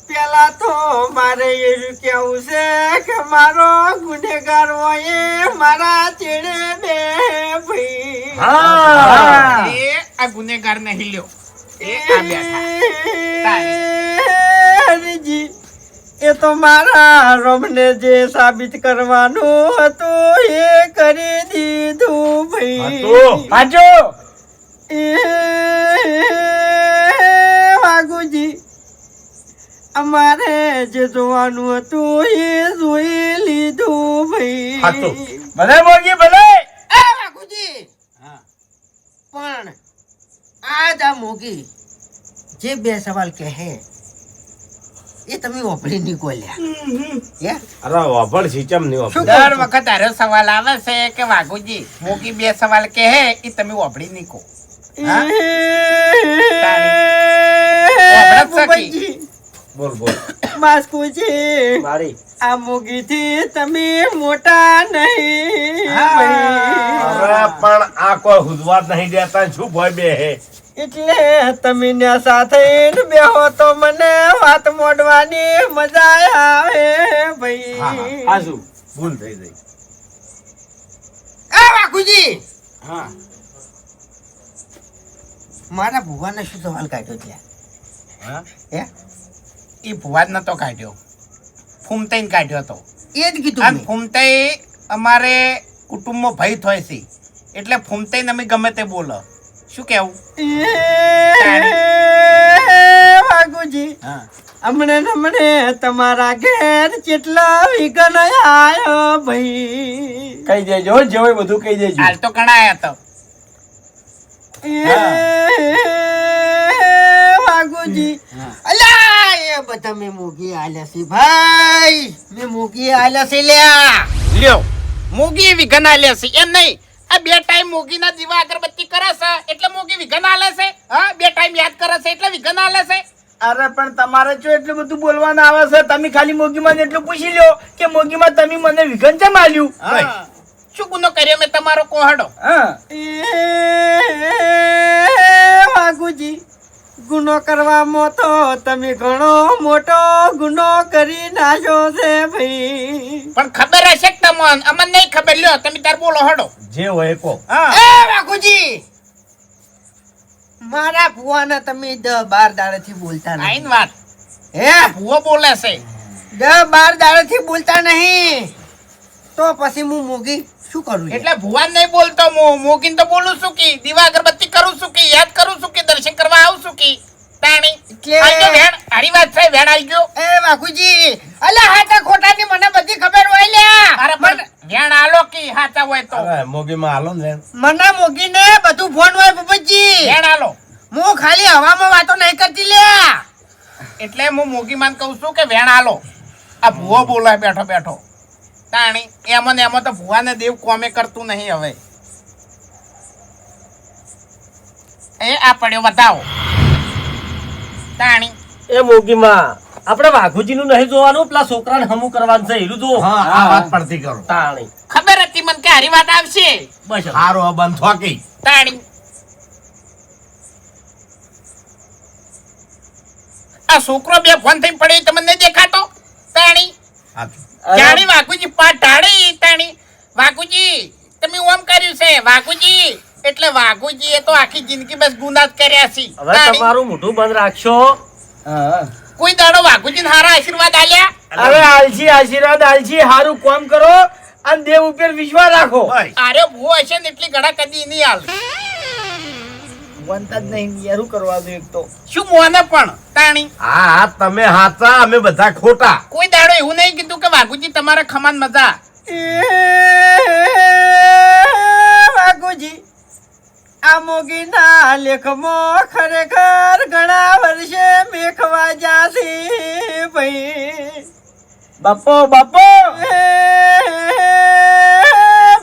પેલા તો મારે એવું કેવું છે કે મારો ગુનેગાર હોય મારા ચેડે બે ભાઈ એ આ ગુનેગાર નહીં લ્યો એ આ બેઠા હરીજી એ તો મારા રોમને જે સાબિત કરવાનું હતું એ કરી દીધું ભાઈ આજો વાઘુજી અમારે જે જોવાનું હતું એ જોઈ લીધું ભાઈ ભલે મોગી ભલે વાઘુજી પણ આજ આ મોગી જે બે સવાલ કહે એ તમે ઓપડી નીકળ્યા અરે વાપર સિચમ નહીં વાપર દર વખત હારો સવાલ આવે છે કે વાઘુજી મોગી બે સવાલ કહે એ તમે વાપરી નીકો બોલ બોલ બાસ્કુજી મારી આ મોગી થી તમે મોટા નહીં અરે પણ આ કોઈ હુદવાત નહીં દેતા શું ભય બે હે એટલે તમે ને સાથે બેહો તો મને વાત મોડવાની મજા આવે ભાઈ આજુ ભૂલ થઈ ગઈ એ વાઘુજી હા મારા ભુવાને શું સવાલ કાઢ્યો ત્યાં હે એ ભુવાજ નતો કાઢ્યો ફૂમતાઈને કાઢ્યો હતો એ જ કીધું અને ફૂમતાઈ અમારે કુટુંબમાં ભય થાય છે એટલે ફૂમતાઈને અમે ગમે તે બોલો શું કેવું વાઘુજી હમણે તમારા ઘેર કેટલા વિઘન આયો ભાઈ કહી દેજો જેવું બધું કહી દેજો હાલ તો કણાયા તો વાઘુજી અલા એ બધા મેં મોગી આલ્યા છે ભાઈ મેં મોગી આલ્યા છે લ્યા લ્યો મોગી વિઘન આલે છે એમ નહીં આ બે ટાઈમ મોગીના દીવા અગરબત્તી કરે છે એટલે મોગી વિઘન આલે છે હા બે ટાઈમ યાદ કરે છે એટલે વિઘન આલે છે અરે પણ તમારે જો એટલું બધું બોલવાનું આવે છે તમે ખાલી મોગીમાં એટલું પૂછી લ્યો કે મોગીમાં તમે મને વિઘન ચમ આલ્યું શું ગુનો કર્યો મેં તમારો કોહડો હા વાઘુજી ગુનો કરવામાં તો તમે ઘણો મોટો ગુનો કરી નાખ્યો છે ભાઈ પણ ખબર હશે કે તમને અમને નહીં ખબર લ્યો તમે તાર બોલો હડો જે હોય કો એ વાઘુજી મારા ભુવાને તમે 10-12 દાડેથી બોલતા નહીં આઈન વાત હે ભૂવો બોલે છે 10-12 દાડેથી બોલતા નહીં તો પછી હું મોગી શું કરું એટલે ભુવાન નહીં બોલતો મોગીન તો બોલું છું કે દીવા અગરબત્તી કરું છું કે યાદ કરું છું કે દર્શન કરવા આવું છું કે તાણી એટલે- આઈ ગયો વેણ હારી વાત છે વેણ આવી ગયો એ વાઘુજી અલા હાટા ખોટાની મને બધી ખબર હોય લ્યા અરે પણ વેણ આલો કે હાચા હોય તો અરે મોગીમાં હાલો ને મને મોગીને બધું ફોન હોય બબજી વેણ આલો હું ખાલી હવામાં વાતો નહીં કરતી લ્યા એટલે હું મોગીમાન કહું છું કે વેણ આલો આ ભૂવો બોલાય બેઠો બેઠો તાણી એમાં ને એમાં તો ભુવાને દેવ કોમે કરતું નહીં હવે એ આ પડ્યો બતાવો તાણી એ મોગીમાં આપણે વાઘુજીનું નહીં જોવાનું પેલા છોકરાને હમું કરવાનું છે હીરું જો હા આ વાત પડતી કરો તાણી ખબર હતી મને કે હારી વાત આવશે બસ હારો બંધ થોકી તાણી આ છોકરો બે ફોન થઈ પડ્યો તમને નહીં દેખાતો તાણી સાચું જાણી વાઘુજી પાટ ઢાળી તાણી વાઘુજી તમે ઓમ કર્યું છે વાઘુજી એટલે વાઘુજી એ તો આખી જિંદગી બસ ગુનાહ જ કર્યા છે હવે તમારું મોઢું બંધ રાખશો કોઈ દાડો વાઘુજીને હારા આશીર્વાદ આલ્યા? હવે આલસી આશીર્વાદ આલસી હારું કામ કરો અને દેવ ઉપર વિશ્વાસ રાખો. ભાઈ અરે ભૂ હશે ને એટલી ઘડા કદી નહીં હાલ. વંતા જ નહીં યારું કરવાનું એક તો. શું મોને પણ તાણી હા હા તમે હાચા અમે બધા ખોટા. કોઈ દાડો એવું નહીં કીધું કે વાઘુજી તમારા ખમાન મજા. વાઘુજી આ મોગીના લેખમાં ખરેખર ઘણા વર્ષે મેખવા જાસી ભાઈ. બાપો બાપો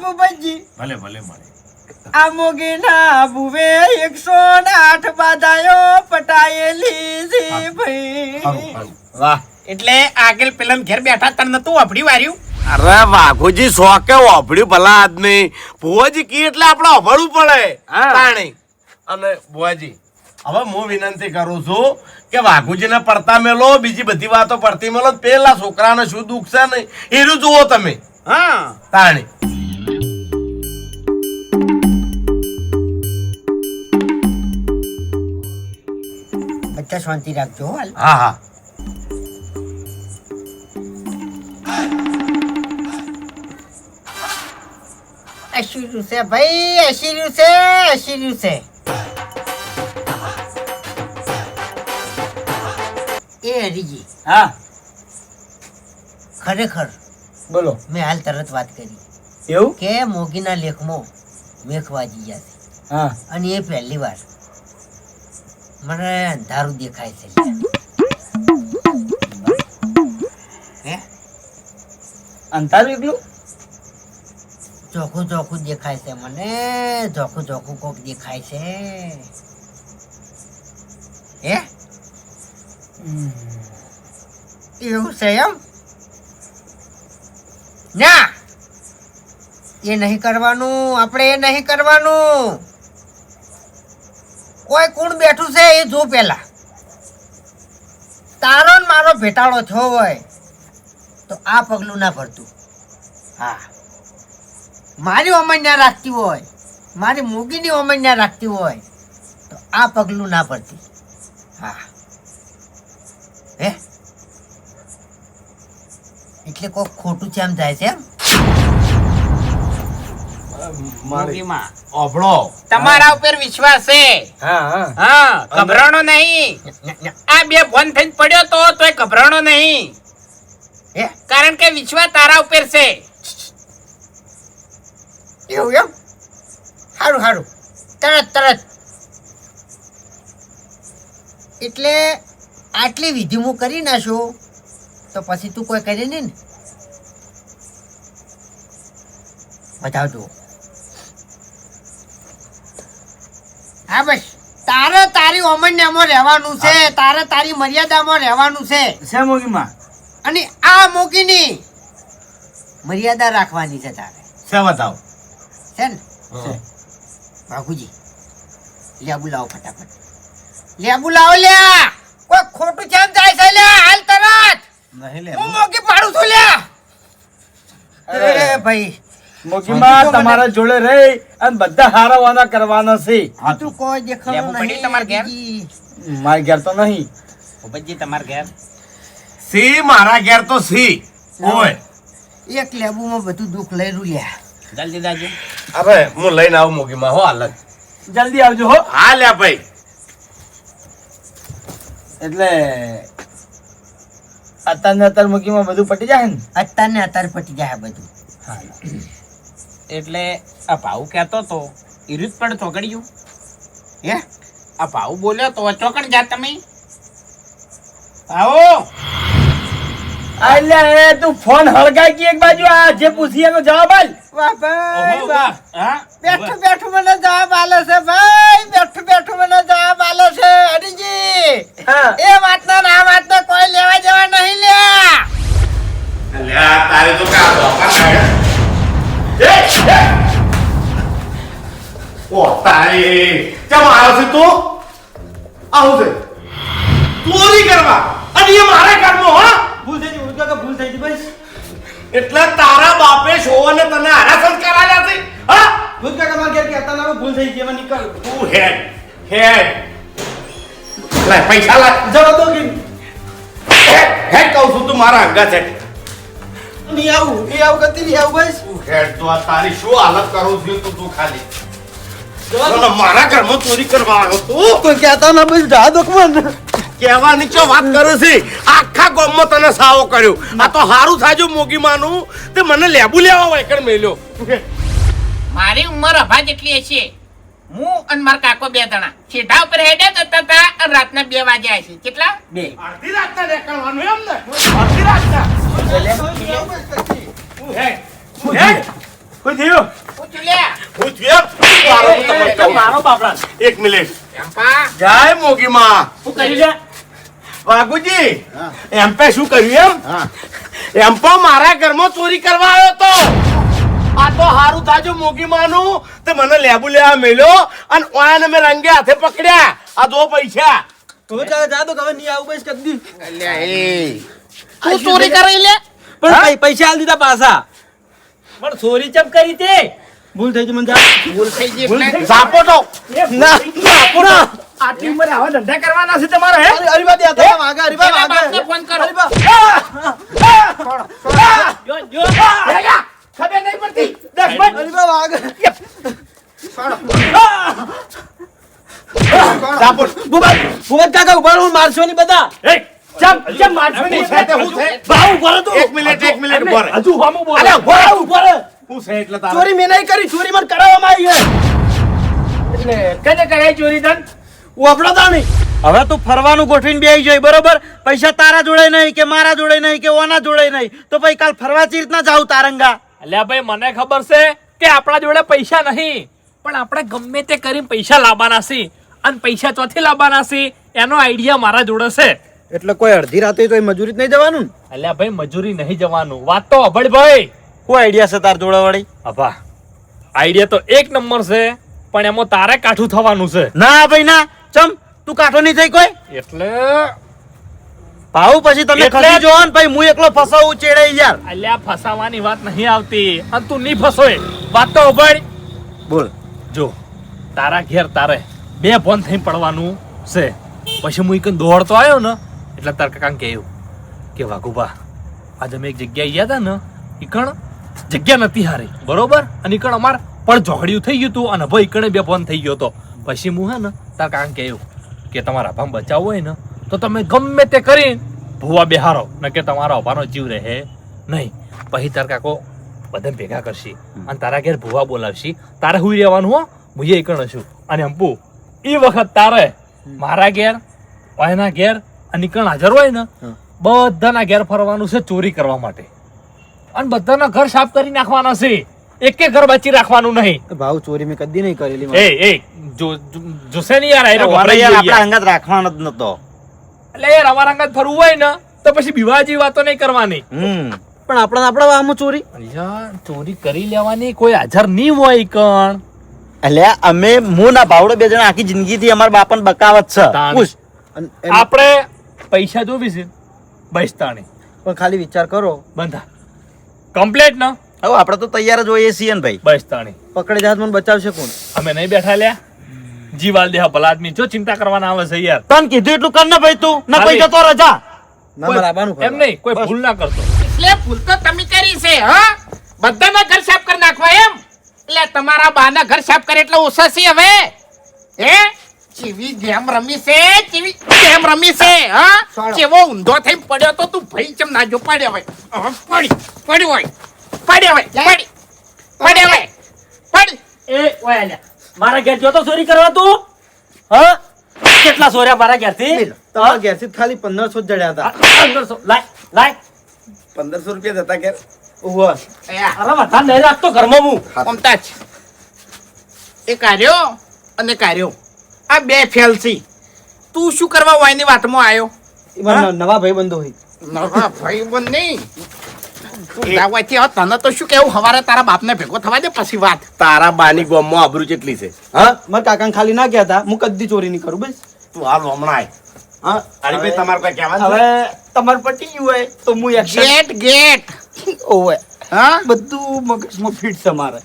બુબજી ભલે ભલે મળે. આ મોગીના બુવે 108 બાધાયો પટાયેલી છે ભાઈ. વાહ. એટલે આગળ પેલા ઘેર બેઠા તને નતું વાપડી વાર્યું? અરે વાઘોજી શોકે વાપડ્યું ભલા આદમી. ભુવાજી કી એટલે આપણે વાપરવું પડે. હા. તાણી અને ભુવાજી હવે હું વિનંતી કરું છું કે વાઘુજીને પડતા મેલો, બીજી બધી વાતો પડતી મેલો. પેલા છોકરાને શું દુઃખ છે ને એનું જુઓ તમે. હા તાણી બચ્ચા શાંતિ રાખજો હાલ. હા હા અશીર્યું છે ભાઈ, અશીર્યું છે, અશીર્યું છે. એ હરીજી હા ખરેખર બોલો. મેં હાલ તરત વાત કરી એવું? કે મોગીના લેખમાં મેખવાજી ગયા છે હા અને એ પહેલી વાર મને અંધારું દેખાય છે. હે અંધારું એકલું? ચોખ્ખું ચોખ્ખું દેખાય છે મને, ચોખ્ખું ચોખ્ખું કોક દેખાય છે. હે એવું છે એમ? ના એ નહીં કરવાનું, આપણે એ નહીં કરવાનું. કોઈ કોણ બેઠું છે એ જો પેલા. તારો ને મારો ભેટાળો થયો હોય તો આ પગલું ના ભરતું. હા મારી ઓમણ્યા રાખતી હોય, મારી મૂગીની ઓમણ્યા રાખતી હોય તો આ પગલું ના ભરતી. હા હે એટલે કોઈ ખોટું છે એમ થાય છે એમ? મોગીમાં ઓભળો. તમારા ઉપર વિશ્વાસ છે. હા હા હા ગભરાણો નહીં. આ બે ફોન થઈને પડ્યો તો તોય ગભરાણો નહીં, હે કારણ કે વિશ્વાસ તારા ઉપર છે. એવું એમ? સારું સારું, તરત તરત. એટલે આટલી વિધિ હું કરી નાખું તો પછી તું કોઈ કરે નહીં ને? બતાવજો. હા બસ તારે તારી ઓમણ્યામાં રહેવાનું છે, તારે તારી મર્યાદામાં રહેવાનું છે છે મોગીમાં. અને આ મૂકીની મર્યાદા રાખવાની છે તારે, છે બતાવો. છે ને? હા. બાપુજી લેબુ લાવો ફટાફટ. લેબુ લાવો લ્યા. કોઈ ખોટું કેમ જાય છે લ્યા? હાલ તરત. નહીં લે. હું મોગી પાડું છું લ્યા. અરે ભાઈ મોગીમાં તમારા જોડે રહી અને બધા હારાવાના કરવાના છે. તું કોઈ દેખાડો લેબુ પડ્યું તમારા ઘેર? નહીં. મારી ઘેર તો નહીં. ભૂપતજી તમારા ઘેર સી મારા ઘેર તો સી. ઓય એક લેબુમાં બધું દુઃખ લઈ રૂ લ્યા. જલ્દી દાજી. અરે હું લઈને આવું મોગીમાં હો હાલત. જલ્દી આવજો હો. હા લ્યા ભાઈ. એટલે અત્યારે મોગીમાં બધું પટી જાય ને? અત્યારને અત્યારે પટી જાય બધું. એટલે આ ભાવ કહેતો તો ઈરુજ પણ ચોકડ્યું. હે આ ભાવ બોલ્યો તો ચોકડ જા તમે. આવો અલ્યા એ તું ફોન હળગાઈ કે એક બાજુ આ જે પૂછી એનો જવાબ આલ. વાહ ભાઈ ઓહો, વાહ. હા બેઠું બેઠું મને જવાબ આલે છે ભાઈ, બેઠું બેઠું મને જવાબ આલે છે હરીજી. હા એ વાતના ને આ વાતના કોઈ લેવા દેવા નહીં લ્યા. અલ્યા તારે તો કા ધોકા લાગે. ઓ તારી કેમ આવ્યો છે તું? આવું છે ચોરી કરવા અને એ મારા ઘરમાં હો. ભૂલ થઈ ગઈ ઉડકા કે ભૂલ થઈ ગઈ બસ. એટલે તારા બાપે શોને તને આરા સંસ્કાર આલ્યા છે. હા ભૂલ કા તમાર ઘેર કહેતા ના ભૂલ થઈ ગઈ એમાં નીકળ. તું હેડ હેડ. લે પૈસા લાય. જવા દો કે તું મારા અંગા છે નહીં આવું ગતિ નહીં આવું બસ તું હેડ તો આ તારી શું હાલત કરું છું તું ખાલી બોલો, મારા ઘરમાં ચોરી કરવા આવ્યો તું કોઈ કહેતા ના બસ જા દો મને કહેવાની ચો વાત કરે છે આખા ગામમાં તને સાવો કર્યો આ તો હારું થાજો મોગી માનું તે મને લેબુ લેવા વાયકણ મેલ્યો મારી ઉંમર અભા જેટલી હશે. હું અને મારા કાકો 2 જણા સીધા ઉપર હેડ્યા જતા હતા અને રાતના 2 વાગ્યા હશે. કેટલા? 2. અડધી રાતના નીકળવાનું એમ ને અડધી રાતના કોઈ થયું હું ચૂલ્યા. હું થયો મારો હું તમને કહું. મારો બાપડા એક મિનિટ ચંપા, જય મોગી માં શું કરી લે વાઘુજી એમ પે શું કર્યું એમ પણ મારા ઘરમાં ચોરી કરવા આવ્યો તો આ તો હારું થાજો મોગી માનું તે મને લેબુ લેવા મેલ્યો અને ઓયાને મેં રંગે હાથે પકડ્યા આ 2 પૈસા હવે ચાલે જા દો હવે નહીં આવું બસ કદી અલ્યા એ તું ચોરી કરી લે. પણ પૈસા આલ દીધા પાછા પણ ચોરી ચમ કરી તે ભૂલ થઈ ગઈ મને જા ભૂલ થઈ ગઈ એટલે ઝાપો તો ના ના આટલી ઉંમરે આવા ધંધા કરવાના છે તમારે હે અરીબા દે હતા વાગા અરીબા પેલા વાગા બાપને ફોન કરો. જો જો ખબર નહીં પડતી અરીબા વાગા ઝાપો ભૂપત કાકા ઉભા રહો મારશો નહીં બધા એ ચમ મારશો નહીં હું છે તે હું છે ભાવ ભરો તું એક મિનિટ ઉભો રહે. હજુ હમું બોલ અરે ઉભા રહો ઉભા રહો હું છે એટલે તારે ચોરી મેં નહીં કરી ચોરી મને કરાવવામાં આવી છે એટલે કને કરાય ચોરી તન વાપડા તાણી હવે તું ફરવાનું ગોઠવીને બેસી જાય બરોબર પૈસા તારા જોડે નહીં કે મારા જોડે નહીં કે ઓના જોડે નહીં તો પછી કાલ ફરવા ચી રીતના જાવ તારંગા અલ્યા ભાઈ મને ખબર છે કે આપણા જોડે પૈસા નહીં પણ આપણે ગમે તે કરીને પૈસા લાવવાના છે અને પૈસા ચોથી લાવવાના છે એનો આઈડિયા મારા જોડે છે એટલે કોઈ અડધી રાતે તો મજૂરી જ નહીં જવાનું અલ્યા ભાઈ મજૂરી નહીં જવાનું વાત તો અભળ ભાઈ કોઈ આઈડિયા છે તાર જોડે વળી અભા આઈડિયા તો 1 નંબર છે પણ એમાં તારે કાઠું થવાનું છે ના ભાઈ ના ચમ તું કાઠો નહીં થઈ કોઈ એટલે ભાવ પછી તમે એટલે- ખસી જો ને ભાઈ હું એકલો ફસાવું ચેડે યાર અલ્યા ફસાવાની વાત નહીં આવતી અને તું નહીં ફસોય વાત તો અભળ બોલ જો તારા ઘેર તારે 2 ફોન થઈ પડવાનું છે પછી હું એક દોડતો આવ્યો ને એટલે તાર કાકાને કહ્યું કે વાઘુબા આજે અમે એક જગ્યાએ ગયા હતા ને ઈકણ જગ્યા નથી હારી બરોબર અને ઈકણ અમાર પણ ઝઘડિયું થઈ ગયું હતું અને ભાઈ ઈકણે 2 ફોન થઈ ગયો હતો પછી હું હે ને તાર કાકાને કહ્યું કે તમારા ભામ બચાવવો હોય ને તો તમે ગમે તે કરીને ભૂવા બેહારો ન કે તમારા અભાનો જીવ રહે નહીં પછી તાર કાકો બધાને ભેગા કરશી અને તારા ઘેર ભૂવા બોલાવશી તારે હુઈ રહેવાનું હો હું એ કણ છું અને અંપુ એ વખત તારે મારા ઘેર એના ઘેર અને કણ હાજર હોય ને બધાના ઘેર ફરવાનું છે ચોરી કરવા માટે અને બધાના ઘર સાફ કરી નાખવાના છે એકે ઘર બચી રાખવાનું નહીં ભાવ ચોરી મેં કદી નહીં કરેલી એ જો જોશે નહીં યાર આયરો યાર ગભરાઈ ગયો આપણા યાર. અંગત રાખવાનો જ નતો એટલે યાર અમારા અંગત ફરવું હોય ને તો પછી બીવાજી વાતો નહીં કરવાની પણ આપણા આમાં ચોરી યાર ચોરી કરી લેવાની કોઈ હાજર નહીં હોય કણ એટલે અમે હું ના ભાવડો 2 જણા આખી જિંદગી થી અમારા બાપન બકાવત છે તાણ. પૂછ. આપણે પૈસા જોવી છે બૈસ્તાણી પણ ખાલી વિચાર કરો બંધા કમ્પ્લીટ ના હવે આપણે તો તૈયાર જ હોઈએ છીએ ને ભાઈ બૈસ્તાણી પકડે જાત મને બચાવશે કોણ અમે નહીં બેઠા લ્યા જીવાલ દેહ ભલા આદમી જો ચિંતા કરવાના આવે છે યાર તને કીધું એટલું કર ને ભાઈ તું ના કોઈ જતો રજા એમ નહીં કોઈ ભૂલ ના કરતો એટલે ભૂલ તો તમે કરી છે હા બધાના ઘર સાફ કરી નાખવા એમ એટલે તમારા બાના ઘર સાફ કરે એટલે ઓછા છે હવે હે ચીવી ગેમ રમી છે ચીવી ગેમ રમી છે હા કેવો ઊંધો થઈને પડ્યો તો તું ભાઈ ચમ ના જો પડ્યો હોય હવે પડ્યો હોય પડ્યો હોય પડ્યો હોય પડી એ ઓય આલ્યા મારા ઘેર જો તો ચોરી કરવા તું હા કેટલા ચોર્યા મારા ઘેરથી તમારા ઘેરથી ખાલી 1500 જ જડ્યા હતા 1500 લાય લાય 1500 રૂપિયા જતા કે ઓહો અરે બધા નહીં રાખતો ઘરમાં હું મમતા જ એ કાર્યો અને કાર્યો આ 2 ફેલ છે તું શું કરવા વાયની વાતમાં આવ્યો એમાં નવા ભાઈ બંધો હોય નવા ભાઈ બંધ નહીં તું દાવાથી આવ તને તો શું કેવું હવારે તારા બાપને ભેગો થવા દે પછી વાત તારા બાની ગોમમાં આબરૂ કેટલી છે હા મારા કાકાને ખાલી ના કહેતા હું કદી ચોરી નહીં કરું બસ તું હાલ હમણાં આય હા અરે ભાઈ તમારે કોઈ કહેવાનું છે? હવે તમાર પટી ગયું હોય તો હું એક્શન ગેટ ઓવે હા બધું મગજમાં ફિટ છે મારે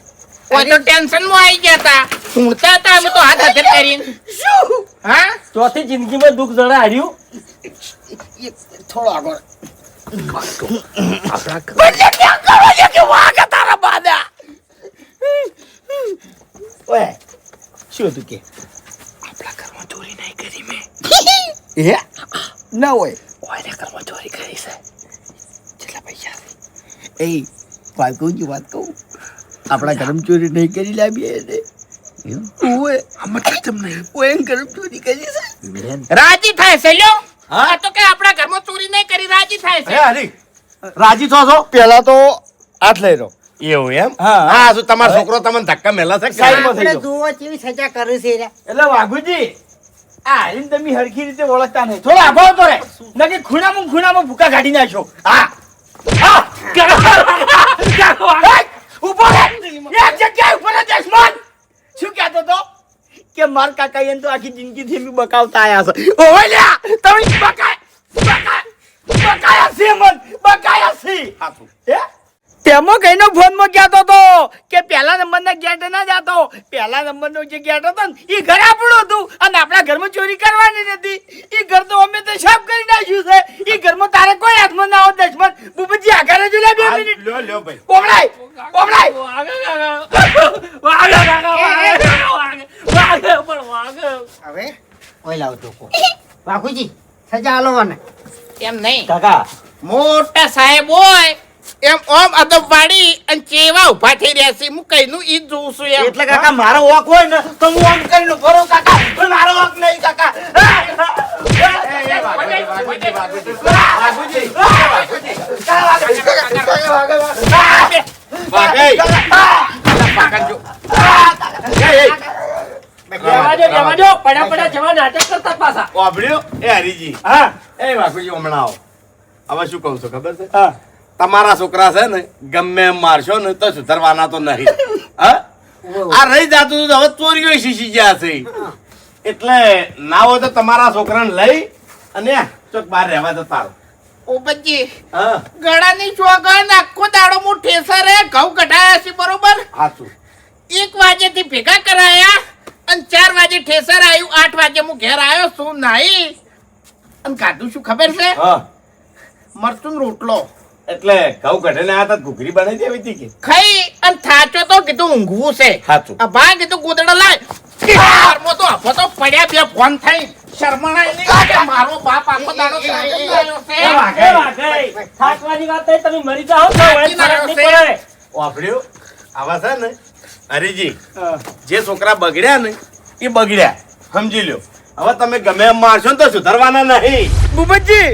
કોઈ તો ટેન્શન માં આવી ગયા હતા ઊંઘતા હતા અમે તો હાથ હાથે કરીને હા ચોથી જિંદગીમાં દુઃખ જણા હાર્યું થોડો આગળ ઓય શું હતું કે આપણા ઘરમાં ચોરી નહીં કરી મેં. હે ના હોય ઓયને ઘરમાં ચોરી કરી છે. કેટલા પૈસા એ વાગુજી વાત કહું આપણા ઘરમાં ચોરી નહીં કરી લાવીએ એને ઓય મતલબ તમ નહીં. ઓય ઘરમાં ચોરી કરી છે રાજી થાય છે લ્યો. આ તો કે આપણા ઘરમાં ચોરી નહીં કરી રાજી થાય છે. હરી રાજી થો છો પેલા તો હાથ લઈ રહ્યો એવું એમ હા. હા શું તમારો છોકરો તમને ધક્કા મેલા છે કે? સાઈડમાં થઈ આપણે જાઓ. જોવો કેવી સજા કરે છે રે. એટલે વાઘુજી આ હારીને તમે હરખી રીતે ઓળખતા નહીં થોડો આભો તો રે નકે ખૂણામાં ભૂકા કાઢી નાખો હા હા ઉભો રે એક જગ્યાએ ઉભો રે દેશમાન શું કહેતો તો કે માર કાકા એને તો આખી જિંદગી થી બકાવતા આયા છે ઓય લ્યા તમે બકાયા છે મન બકાયા છે હે તેમાં કઈનો ફોન માં કહેતો તો કે પહેલા નંબર ના ગેટ ના જાતો પહેલા નંબર નો જે ગેટ હતો ને એ ઘર આપણું હતું અને આપણા ઘરમાં ચોરી કરવાની નથી એ ઘર તો અમે તો સાફ કરી નાખ્યું છે એ ઘરમાં તારે કોઈ હાથમાં ના આવો દશમન બુબજી આઘારે જો લે 2 મિનિટ લ્યો ભાઈ કોમળાઈ હવે ઓય લાવ ટોકો બાપુજી સજા આલો મને એમ નહીં કાકા મોટા સાહેબ હોય એમ ઓમ અદબ વાળી અને ચેવા ઉભા થઈ રહ્યા છે હું કઈનું ઈ જ જોઉં છું એમ. એટલે કાકા મારો વોક હોય ને તો હું આમ કરીને ભરો કાકા પણ મારો વોક નહીં કાકા જવા દો પડ્યા જવા નાટક કરતા પાછા. વાપર્યો એ હરીજી હા એ વાઘુજી હમણાં આવો હવે શું કહું છું ખબર છે હા તમારા છોકરા છે ને ગમે એમ મારશો ને તો સુધરવાના તો નહીં હા આ રહી જાતું હતું હવે ચોરીઓ શીશી ગયા છે એટલે ના હોય તો તમારા છોકરાને લઈ અને ચોક બહાર રહેવા દો તારો ઓ બચ્ચી હા ગળાની ચોગન આખો દાડો હું ઠેસરે ઘઉં કઢાયા છે બરોબર હાચું 1 વાગ્યાથી ભેગા કરાયા અને 4 વાગે ઠેસર આવ્યું 8 વાગે હું ઘેર આવ્યો શું નાઈ અને ખાધું શું ખબર છે હા મરચું ને રોટલો એટલે ઘઉં કઢે ને આ તો ઘૂઘરી બનાવી દેવી હતી કે ખાઈ અને થાચો તો કીધું ઊંઘવું છે હાચું. આ ભાઈ કીધું ગોદડા લાય ઘરમાં તો આફો તો પડ્યા બે ફોન થઈ શરમણાઈ નહીં કે મારો બાપ આખો દાડો સાયકલ લાવ્યો છે. થાકવાની વાત થઈ તમે મરી જાઓ તો વળી ફરક નહીં પડે. વાપર્યો આવા છે ને હરીજી જે છોકરા બગડ્યા ને એ બગડ્યા સમજી લ્યો હવે તમે ગમે એમ મારશો ને તો સુધરવાના નહીં બુબજી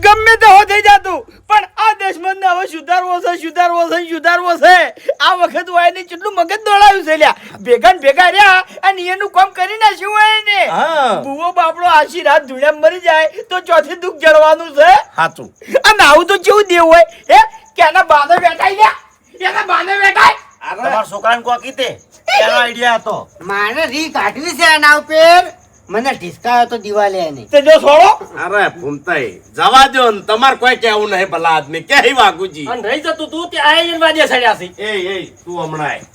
ગમે તે હો થઈ જાતું પણ આ દેશમાં ને હવે સુધારવો છે આ વખત હોય ને કેટલું મગજ દોડાવ્યું છે લ્યા ભેગા ને ભેગા રહ્યા અને એનું કામ કરી નાખ્યું હોય ને હા બુવો બાપડો આશી રાત ધૂળેમ મરી જાય તો ચોથી દુઃખ જળવાનું છે સાચું અને આવું તો કેવું દેવ હોય હે કે એના બાને બેઠાઈ લ્યા એના બાને બેઠાઈ તમારા છોકરાને કોકી તે એનો આઈડિયા હતો મારે રી કાઢવી છે એના ઉપર મને ઢીસકાયો તો દિવાલે એને તે જો છોડો અરે ફૂમતાઈ જવા દો ને તમારે કોઈ કહેવું નહીં ભલા આદમી કે વાઘુજી અને રહી જતું તું ત્યાં આવીને વાજે સડ્યા છે. એ તું હમણાં આય.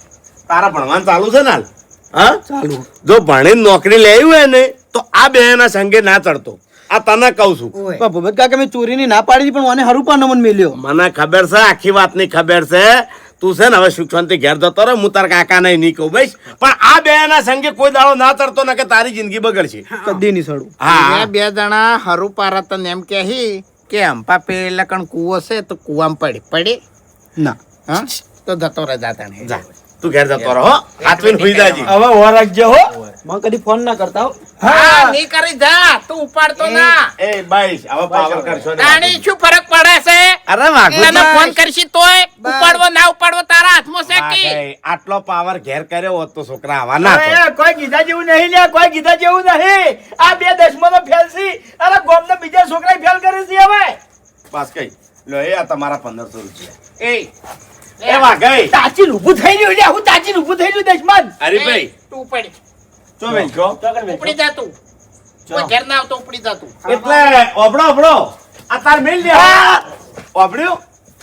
તારા ભણવાનું ચાલુ છે ને હાલ? હા ચાલુ જો ભણીને નોકરી લેવી હોય ને તો આ બે ના સંગે ના ચડતો આ તને કહું છું ઓય ભગત કાકા મેં ચોરીની ના પાડી પણ મને હરું પણ મન મેલ્યો મને ખબર છે આખી વાતની ખબર છે તું છે ને હવે સુખ શાંતિ ઘેર જતો રહે હું તારા કાકા નહીં કહું બસ પણ આ બે ના સંગે કોઈ દાડો ના ચડતો ને કે તારી જિંદગી બગડશે કદી નહીં સડું હા બે જણા હરુ પારા તને એમ કે અંપા પેલા કણ કૂવો છે તો કૂવામાં પડી ના હા તો જતો રહે જાતા ને જા તું ઘેર જતો રહો હાથવીને હુઈ જાજી હવે ઓર રાખજે હો મને કદી ફોન ના કરતા હો. હા નહીં કરી જા તું ઉપાડતો ના એ બાઈશ હવે પાવર કરશો ને તાણી શું ફરક પડે છે અરે વાઘુ તને ફોન કરશી તોય ઉપાડવો ના ઉપાડવો તારા હાથમાં છે કે આટલો પાવર ઘેર કર્યો હોત તો છોકરા આવા ના હવે થાત. કોઈ ગીધા જેવું નહીં લ્યા કોઈ ગીધા જેવું નહીં આ બે દશમનો ફેલસી અરે ગોમને બીજા છોકરા ફેલ કરે છે હવે બસ કઈ લો એ આ તમારા 1500 રૂપિયા એ વાઘઈ તાચી ઊભું થઈ રહ્યું લ્યા હું તાચી ઊભું થઈ રહ્યું દશમન હરીભાઈ તું ઉપડી ચો બેન છો ઉપડી જા તું કોઈ ઘેર ના આવતો ઉપડી જા તું એટલે ઓબડો આ તાર મેલ દે ઓબડ્યો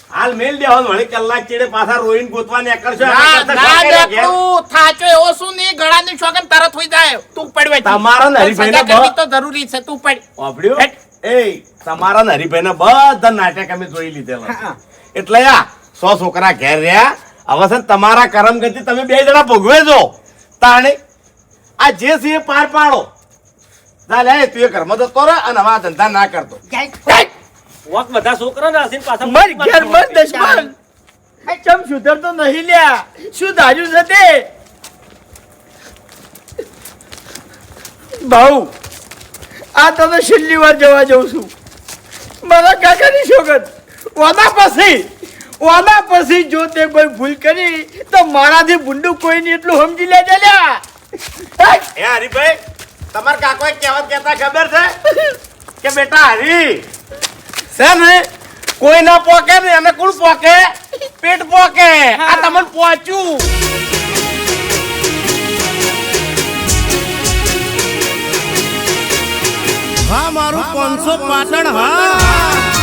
હાલ મેલ દે હવે વળી કલાક ચીડે પાછા રોઈન ગોતવાને કરશો ના દેખલું થાચો એવો શું નહીં ગળાની શોગન તરત હોઈ જાય તું પડવે તમારો ને હરીભાઈને કરવી તો જરૂરી છે તું પડ ઓબડ્યો હેટ. એ તમારા ને હરીભાઈ બધા નાટક અમે જોઈ લીધેલા એટલે આ 100 છોકરા ઘેર રહ્યા હવે છે ને તમારા કરમ ગતિ તમે 2 જણા ભોગવે છો તાણે આ જે છે એ પાર પાડો ચાલે તું એ ઘરમાં જતો રહે અને હવે આ ધંધા ના કરતો વોક બધા છોકરા ના હસીને પાછા મર ઘેર મર દશમન ચમ સુધરતો નહીં લ્યા શું ધાર્યું છે તે ભાઉ આ તને છેલ્લી વાર જવા જઉં છું મારા કાકાની સોગંદ ઓના પછી જો તે કોઈ ભૂલ કરી તો મારાથી ભૂંડું કોઈ નહીં એટલું સમજી લેજે લ્યા એ હરીભાઈ તમારા કાકોએ કહેવત કહેતા ખબર છે કે બેટા હરી છે ને કોઈ ના પોકે ને એને કોણ પોકે પેટ પોકે આ તમને પહોંચ્યું હા મારું 500 પાટણ હા